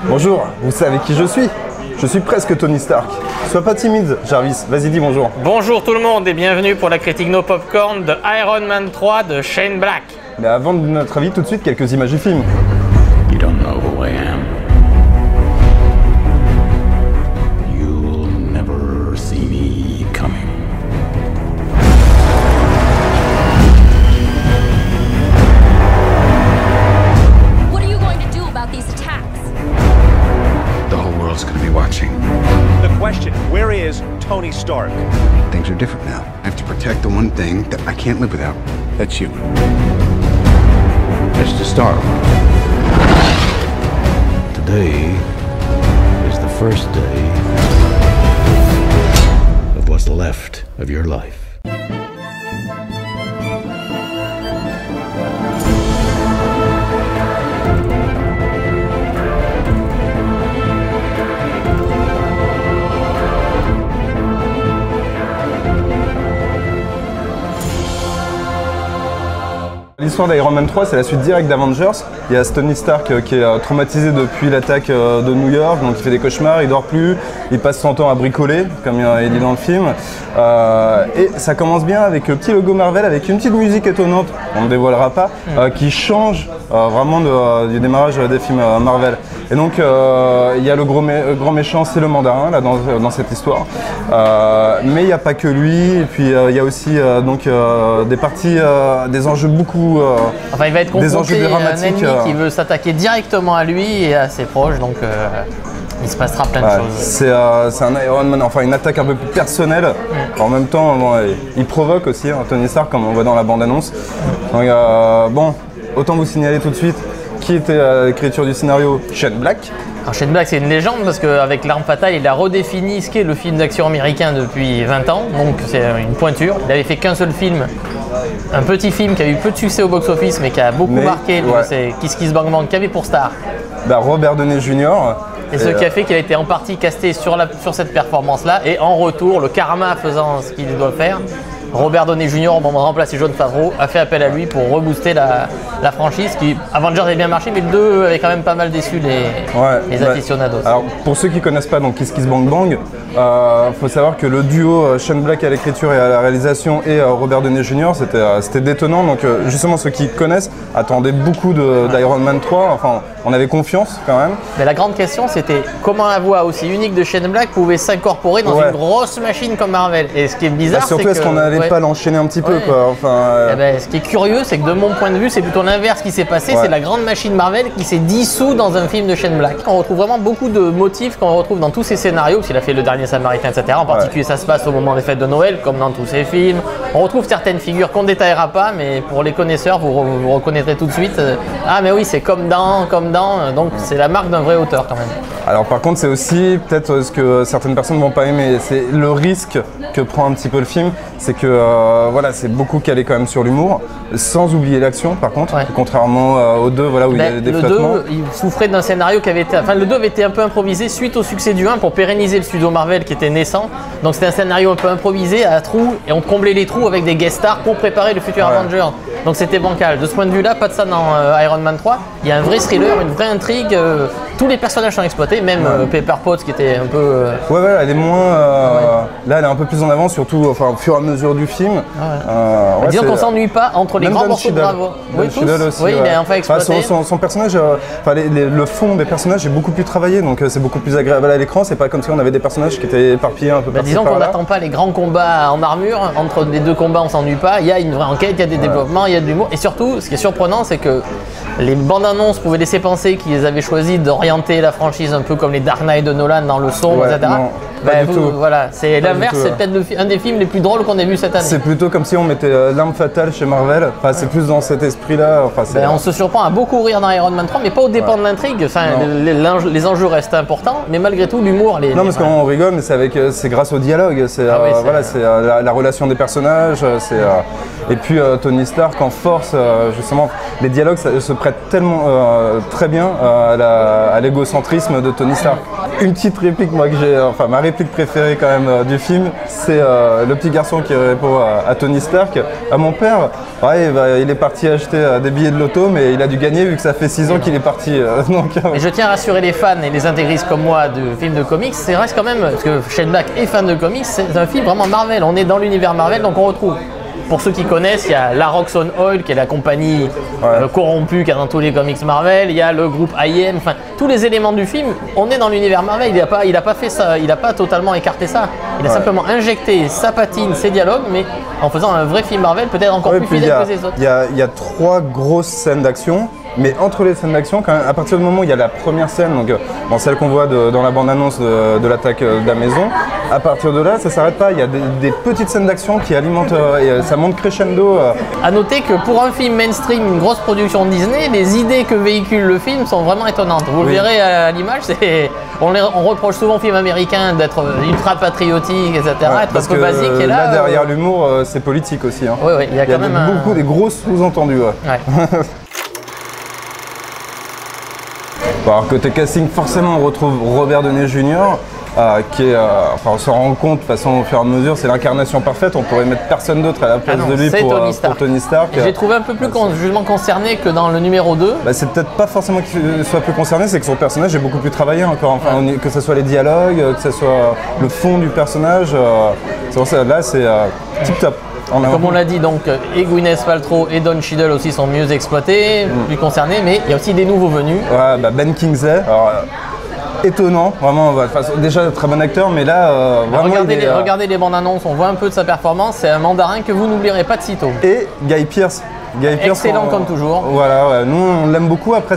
Bonjour, vous savez qui je suis? Je suis presque Tony Stark. Sois pas timide, Jarvis, vas-y dis bonjour. Bonjour tout le monde et bienvenue pour la critique No Popcorn de Iron Man 3 de Shane Black. Mais avant de donner notre avis, tout de suite quelques images du film. You don't know who I am. You'll never see me coming. What are you going to do about these attacks? The whole world's gonna be watching. The question, where is Tony Stark? Things are different now. I have to protect the one thing that I can't live without. That's you. Mr. Stark. Today is the first day of what's left of your life. L'histoire d'Iron Man 3, c'est la suite directe d'Avengers. Il y a Tony Stark qui est traumatisé depuis l'attaque de New York, donc il fait des cauchemars, il dort plus, il passe son temps à bricoler, comme il dit dans le film. Et ça commence bien avec le petit logo Marvel, avec une petite musique étonnante, on ne dévoilera pas, qui change vraiment du démarrage des films Marvel. Et donc il y a le grand méchant, c'est le mandarin là, dans cette histoire. Mais il n'y a pas que lui, et puis il y a aussi des parties, des enjeux beaucoup Enfin, il va être des enjeux confronté à un dramatiques. ennemi qui veut s'attaquer directement à lui et à ses proches, donc il se passera plein de choses. C'est un Iron Man, enfin une attaque un peu plus personnelle. En même temps, bon, il provoque aussi Tony Stark, comme on voit dans la bande-annonce. Donc bon, autant vous signaler tout de suite qui était à l'écriture du scénario, Shane Black. Alors Shane Black, c'est une légende parce qu'avec L'Arme Fatale, il a redéfini ce qu'est le film d'action américain depuis 20 ans, donc c'est une pointure. Il avait fait qu'un seul film, un petit film qui a eu peu de succès au box-office mais qui a beaucoup marqué, c'est Kiss Kiss Bang Bang, qui avait pour star Robert Downey Jr. Et ce qui a fait qu'il a été en partie casté sur cette performance-là, et en retour, le karma faisant ce qu'il doit faire, Robert Downey Jr., bon, remplacé Jon Favreau, a fait appel à lui pour rebooster la franchise qui, Avengers avait bien marché, mais le 2 avait quand même pas mal déçu les aficionados. Alors, pour ceux qui ne connaissent pas donc Kiss Kiss Bang Bang, faut savoir que le duo Shane Black à l'écriture et à la réalisation et Robert Downey Jr., c'était détonnant. Donc, justement, ceux qui connaissent attendaient beaucoup d'Iron Man 3. Enfin, on avait confiance quand même. Mais la grande question, c'était comment la voix aussi unique de Shane Black pouvait s'incorporer dans une grosse machine comme Marvel. Et ce qui est bizarre, c'est que... surtout, est-ce qu'on n'allait pas l'enchaîner un petit peu quoi. Enfin, ce qui est curieux, c'est que de mon point de vue, c'est plutôt l'inverse qui s'est passé. C'est la grande machine Marvel qui s'est dissout dans un film de Shane Black. On retrouve vraiment beaucoup de motifs qu'on retrouve dans tous ces scénarios, parce qu'il a fait Le Dernier Samaritain, etc. En particulier, ça se passe au moment des fêtes de Noël, comme dans tous ces films. On retrouve certaines figures qu'on ne détaillera pas, mais pour les connaisseurs, vous reconnaîtrez tout de suite. Ah, mais oui, c'est comme dans. Donc, c'est la marque d'un vrai auteur quand même. Alors, par contre, c'est aussi peut-être ce que certaines personnes ne vont pas aimer. C'est le risque que prend un petit peu le film, c'est que voilà, c'est beaucoup calé quand même sur l'humour, sans oublier l'action par contre, contrairement au 2 où il y a des flottements. Le 2, il souffrait d'un scénario qui avait été... Enfin, le 2 avait été un peu improvisé suite au succès du 1 pour pérenniser le studio Marvel qui était naissant. Donc c'était un scénario un peu improvisé à trous, et on comblait les trous avec des guest stars pour préparer le futur Avengers. Donc c'était bancal. De ce point de vue-là, pas de ça dans Iron Man 3. Il y a un vrai thriller, une vraie intrigue. Tous les personnages sont exploités, même Pepper Potts qui était un peu... elle est moins... Là, elle est un peu plus en avant, surtout au fur et à mesure du film. Disons qu'on s'ennuie pas entre les grands morceaux de bravo. Oui, tous. Oui, il est enfin exploité. Son personnage, le fond des personnages est beaucoup plus travaillé, donc c'est beaucoup plus agréable à l'écran. C'est pas comme si on avait des personnages qui étaient éparpillés un peu partout. Disons qu'on n'attend pas les grands combats en armure. Entre les deux combats, on s'ennuie pas. Il y a une vraie enquête, il y a des développements, il y a de l'humour. Et surtout, ce qui est surprenant, c'est que les bandes annonces pouvaient laisser penser qu'ils avaient choisi d'orienter la franchise un peu comme les Dark Knight de Nolan dans le son, etc. Non, pas du tout. Voilà, c'est l'inverse, c'est peut-être un des films les plus drôles qu'on ait vu cette année. C'est plutôt comme si on mettait L'Arme Fatale chez Marvel. Enfin, c'est plus dans cet esprit-là. Enfin, on se surprend à beaucoup rire dans Iron Man 3, mais pas au dépend de l'intrigue. Enfin, les enjeux restent importants, mais malgré tout, l'humour... Non, parce qu'on rigole, mais c'est grâce au dialogue. C'est la relation des personnages. Et puis Tony Stark, en force, justement, les dialogues se prêtent tellement très bien à l'égocentrisme de Tony Stark. Une petite réplique, moi, enfin ma réplique préférée quand même du film, c'est le petit garçon qui répond à Tony Stark, à mon père, ouais, il est parti acheter des billets de loto, mais il a dû gagner vu que ça fait 6 ans qu'il est parti. Et je tiens à rassurer les fans et les intégristes comme moi de films de comics, c'est reste quand même, parce que Shane Black est fan de comics, c'est un film vraiment Marvel, on est dans l'univers Marvel, donc on retrouve. Pour ceux qui connaissent, il y a la Roxxon Oil, qui est la compagnie corrompue qu'il y a dans tous les comics Marvel. Il y a le groupe IM, enfin tous les éléments du film. On est dans l'univers Marvel. Il a pas fait ça, il n'a pas totalement écarté ça. Il a simplement injecté sa patine, ses dialogues, mais en faisant un vrai film Marvel, peut-être encore plus fidèle que les autres. Il y a 3 grosses scènes d'action. Mais entre les scènes d'action, à partir du moment où il y a la première scène, donc celle qu'on voit dans la bande-annonce de l'attaque de la maison, à partir de là, ça s'arrête pas. Il y a des petites scènes d'action qui alimentent et ça monte crescendo. À noter que pour un film mainstream, une grosse production Disney, les idées que véhicule le film sont vraiment étonnantes. Vous le verrez à l'image, on reproche souvent aux films américains d'être ultra patriotiques, etc., être un peu basique. Et là, derrière l'humour, c'est politique aussi. Hein. Oui, il y a quand même beaucoup des gros sous-entendus. Bon, alors côté casting, forcément on retrouve Robert Downey Jr. Qui est, enfin on se rend compte de façon au fur et à mesure, c'est l'incarnation parfaite, on pourrait mettre personne d'autre à la place de lui pour Tony Stark. J'ai trouvé un peu plus justement concerné que dans le numéro 2. Bah, c'est peut-être pas forcément qu'il soit plus concerné, c'est que son personnage est beaucoup plus travaillé encore, enfin, que ce soit les dialogues, que ce soit le fond du personnage, c'est pour ça, là c'est tip top. Comme on l'a dit, donc, et Gwyneth Paltrow et Don Cheadle aussi sont mieux exploités, plus concernés, mais il y a aussi des nouveaux venus. Ouais, bah Ben Kingsley, alors, étonnant, vraiment, déjà très bon acteur, mais là, vraiment, regardez les bandes annonces, on voit un peu de sa performance, c'est un mandarin que vous n'oublierez pas de sitôt. Et Guy Pearce. Excellent comme toujours. Voilà, nous on l'aime beaucoup, après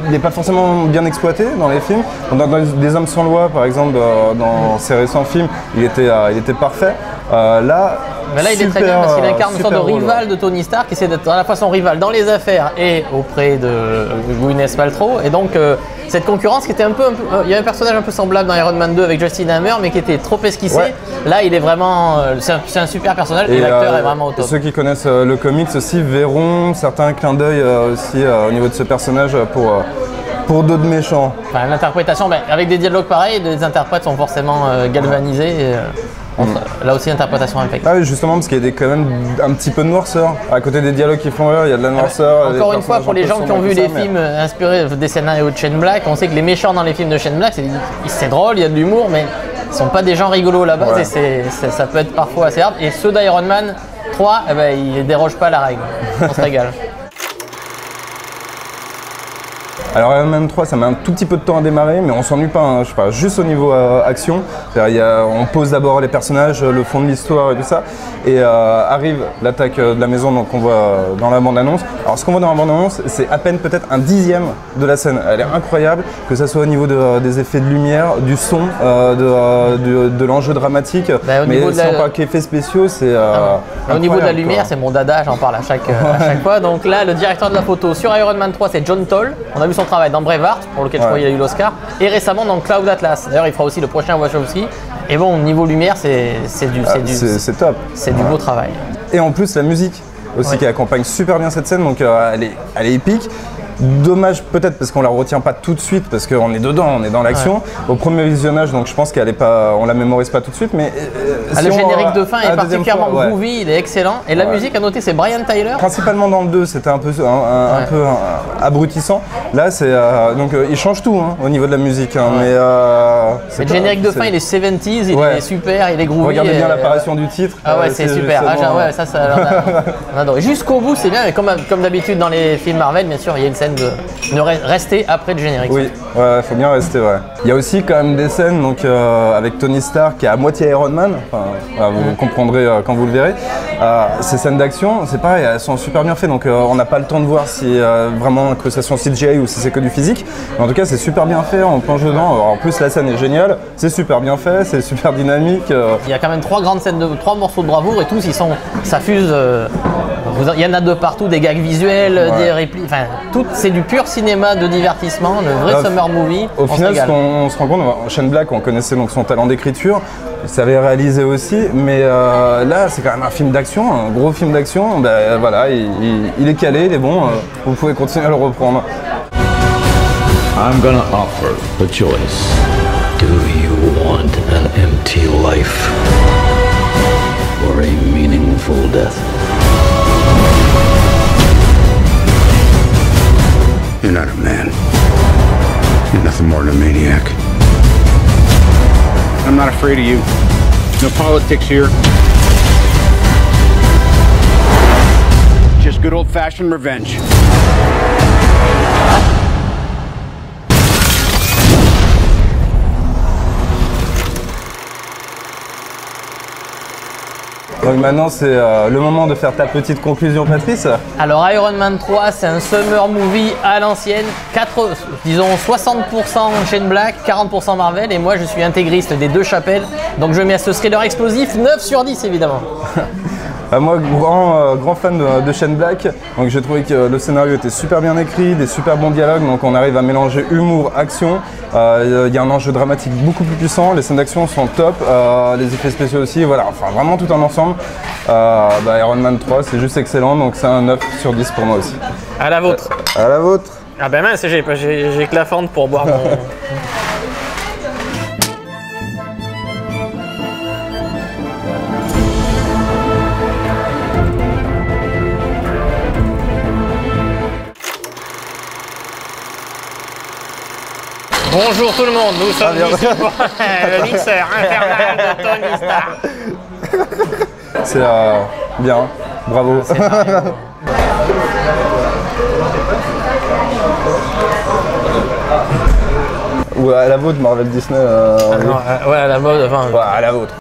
il n'est pas forcément bien exploité dans les films. Dans Des Hommes sans loi par exemple, dans ses récents films, il était parfait. Mais là il est très bien parce qu'il incarne une sorte de rival de Tony Stark, qui essaie d'être à la fois son rival dans les affaires et auprès de Gwyneth Paltrow. Et donc cette concurrence qui était il y a un personnage un peu semblable dans Iron Man 2 avec Justin Hammer, mais qui était trop esquissé. Là il est vraiment, c'est un super personnage et l'acteur est vraiment au top. Ceux qui connaissent le comics aussi verront certains clins d'œil aussi au niveau de ce personnage pour d'autres méchants. Enfin, l'interprétation, avec des dialogues pareils, les interprètes sont forcément galvanisés. Là aussi, interprétation impeccable. Ah oui, justement, parce qu'il y a quand même un petit peu de noirceur. À côté des dialogues qui font rire, il y a de la noirceur. Encore une fois, pour les gens qui ont vu les films inspirés des scénarios de Shane Black, on sait que les méchants dans les films de Shane Black, c'est drôle, il y a de l'humour, mais ils ne sont pas des gens rigolos à la base et ça peut être parfois assez hard. Et ceux d'Iron Man 3, ils ne dérogent pas à la règle. On se régale. Alors Iron Man 3, ça met un tout petit peu de temps à démarrer, mais on s'ennuie pas, hein, je sais pas, juste au niveau action. On pose d'abord les personnages, le fond de l'histoire et tout ça, et arrive l'attaque de la maison qu'on voit dans la bande-annonce. Alors ce qu'on voit dans la bande-annonce, c'est à peine peut-être un dixième de la scène. Elle est incroyable, que ce soit au niveau des effets de lumière, du son, de l'enjeu dramatique, mais si on parle qu'effets spéciaux, c'est au niveau de la lumière, c'est mon dada, j'en parle à chaque fois. Donc là, le directeur de la photo sur Iron Man 3, c'est John Toll. On a vu son travail dans Braveheart, pour lequel je crois qu'il a eu l'Oscar, et récemment dans Cloud Atlas. D'ailleurs, il fera aussi le prochain Wachowski. Et bon, niveau lumière, c'est top. C'est du beau travail. Et en plus, la musique aussi qui accompagne super bien cette scène, donc elle est épique. Dommage peut-être parce qu'on la retient pas tout de suite parce qu'on est dedans, on est dans l'action. Au premier visionnage, donc je pense on la mémorise pas tout de suite, mais le générique de fin est particulièrement groovy, il est excellent. Et la musique à noter, c'est Brian Tyler. Principalement dans le 2, c'était un peu abrutissant. Là, c'est donc il change tout au niveau de la musique, mais le générique de fin, il est 70s, il est super, il est groovy. Regardez bien l'apparition du titre. Ah ouais, c'est super. Ça on adore. Jusqu'au bout, c'est bien. Et comme d'habitude dans les films Marvel, bien sûr, il y a une scène de rester après le générique. Oui, faut bien rester, Il y a aussi quand même des scènes donc, avec Tony Stark qui est à moitié Iron Man, vous comprendrez quand vous le verrez. Ces scènes d'action, c'est pareil, elles sont super bien faites, donc on n'a pas le temps de voir si vraiment que ça soit CGI ou si c'est que du physique. Mais en tout cas, c'est super bien fait, on plonge dedans. Alors, en plus, la scène est géniale, c'est super bien fait, c'est super dynamique. Il y a quand même 3 grandes scènes, 3 morceaux de bravoure et tous, ça fuse il y en a de partout, des gags visuels, des répliques, enfin, tout, c'est du pur cinéma de divertissement, le vrai summer movie. Au final, on se rend compte, Shane Black, on connaissait donc son talent d'écriture, il savait réaliser aussi, mais là, c'est quand même un film d'action, un gros film d'action. Ben voilà, il est calé, il est bon, vous pouvez continuer à le reprendre. I'm gonna offer a choice. Do you want an empty life or a meaningful death? You're not a man. You're nothing more than a maniac. I'm not afraid of you. No politics here. Just good old-fashioned revenge. Donc maintenant, c'est le moment de faire ta petite conclusion, Patrice. Alors Iron Man 3, c'est un summer movie à l'ancienne, disons 60% Shane Black, 40% Marvel, et moi je suis intégriste des deux chapelles, donc je mets à ce thriller explosif 9 sur 10 évidemment. Moi, grand fan de Shane Black, donc j'ai trouvé que le scénario était super bien écrit, des super bons dialogues, donc on arrive à mélanger humour, action. Il y a un enjeu dramatique beaucoup plus puissant, les scènes d'action sont top, les effets spéciaux aussi, voilà, enfin vraiment tout en ensemble. Iron Man 3, c'est juste excellent, donc c'est un 9 sur 10 pour moi aussi. À la vôtre. À la vôtre. Ah ben mince, j'ai que la fente pour boire mon... Bonjour tout le monde, nous sommes ici pour le mixeur infernal de Tony Stark. C'est bien, bravo. Ou à la vôtre, Marvel Disney. Ouais, à la mode, enfin... Ouais, à la vôtre.